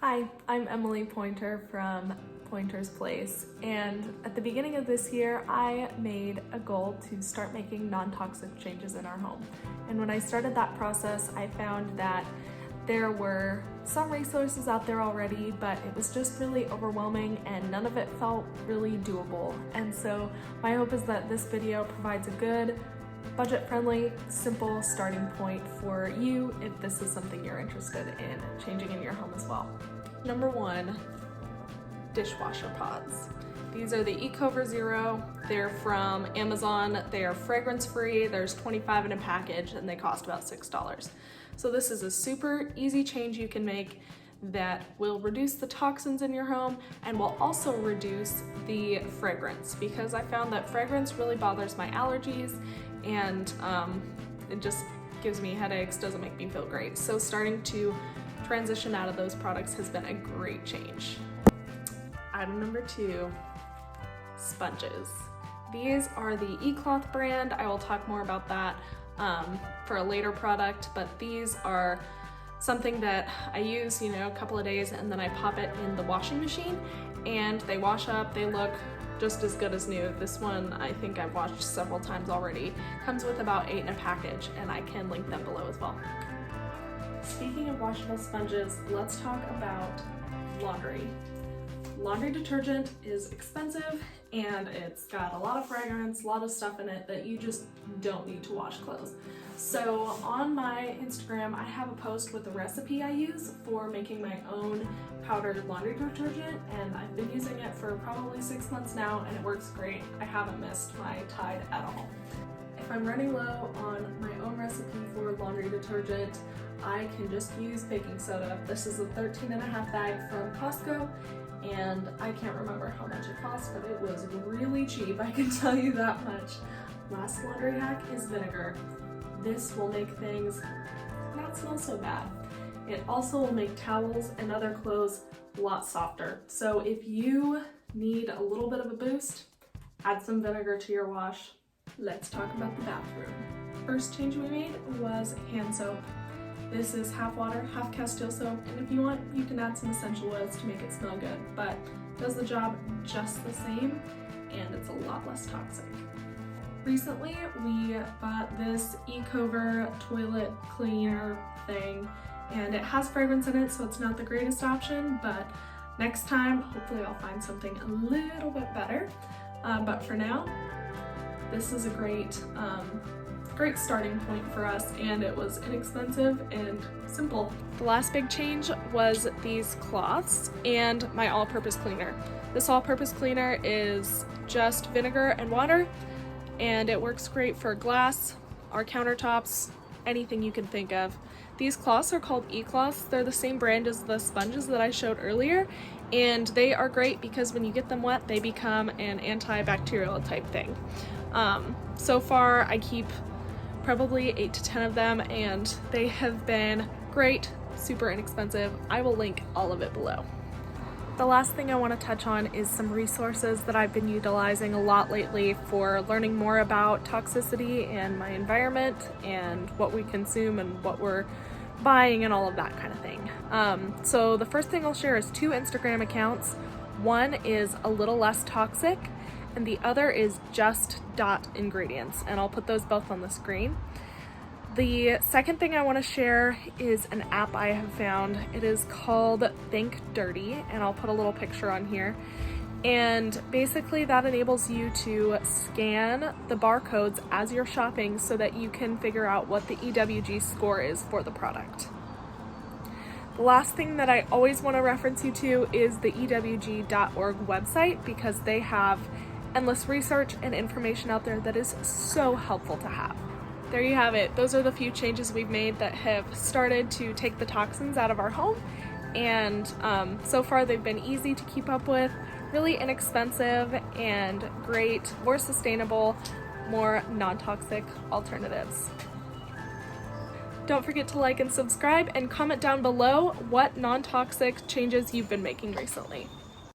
Hi, I'm Emily Pointer from Pointer's Place, and at the beginning of this year I made a goal to start making non-toxic changes in our home. And when I started that process, I found that there were some resources out there already, but it was just really overwhelming and none of it felt really doable. And so my hope is that this video provides a good, budget-friendly, simple starting point for you if this is something you're interested in changing in your home as well. Number 1, dishwasher pods. These are the Ecover Zero. They're from Amazon. They are fragrance-free. There's 25 in a package and they cost about $6. So this is a super easy change you can make that will reduce the toxins in your home and will also reduce the fragrance, because I found that fragrance really bothers my allergies and it just gives me headaches, doesn't make me feel great. So starting to transition out of those products has been a great change. Item number 2, sponges. These are the eCloth brand. I will talk more about that for a later product, but these are something that I use, a couple of days and then I pop it in the washing machine and they wash up, they look just as good as new. This one I think I've washed several times already. Comes with about 8 in a package and I can link them below as well. Speaking of washable sponges, let's talk about laundry. Laundry detergent is expensive and it's got a lot of fragrance, a lot of stuff in it that you just don't need to wash clothes. So on my Instagram, I have a post with a recipe I use for making my own powdered laundry detergent, and I've been using it for probably 6 months now and it works great. I haven't missed my Tide at all. If I'm running low on my own recipe for laundry detergent, I can just use baking soda. This is a 13.5 bag from Costco, and I can't remember how much it cost, but it was really cheap, I can tell you that much. Last laundry hack is vinegar. This will make things not smell so bad. It also will make towels and other clothes a lot softer. So if you need a little bit of a boost, add some vinegar to your wash. Let's talk about the bathroom. First change we made was hand soap. This is half water, half Castile soap, and if you want, you can add some essential oils to make it smell good, but it does the job just the same, and it's a lot less toxic. Recently, we bought this Ecover toilet cleaner thing, and it has fragrance in it, so it's not the greatest option, but next time, hopefully I'll find something a little bit better. But for now, this is a great starting point for us, and it was inexpensive and simple. The last big change was these cloths and my all-purpose cleaner. This all-purpose cleaner is just vinegar and water, and it works great for glass, our countertops, anything you can think of. These cloths are called eCloths. They're the same brand as the sponges that I showed earlier, and they are great because when you get them wet, they become an antibacterial type thing. So far, I keep probably 8 to 10 of them, and they have been great, super inexpensive. I will link all of it below. The last thing I want to touch on is some resources that I've been utilizing a lot lately for learning more about toxicity and my environment and what we consume and what we're buying and all of that kind of thing. So the first thing I'll share is 2 Instagram accounts. One is A Little Less Toxic and the other is just.ingredients, and I'll put those both on the screen. The second thing I want to share is an app I have found. It is called Think Dirty, and I'll put a little picture on here. And basically that enables you to scan the barcodes as you're shopping so that you can figure out what the EWG score is for the product. The last thing that I always want to reference you to is the EWG.org website, because they have endless research and information out there that is so helpful to have. There you have it. Those are the few changes we've made that have started to take the toxins out of our home, and so far they've been easy to keep up with, really inexpensive and great, more sustainable, more non-toxic alternatives. Don't forget to like and subscribe and comment down below what non-toxic changes you've been making recently.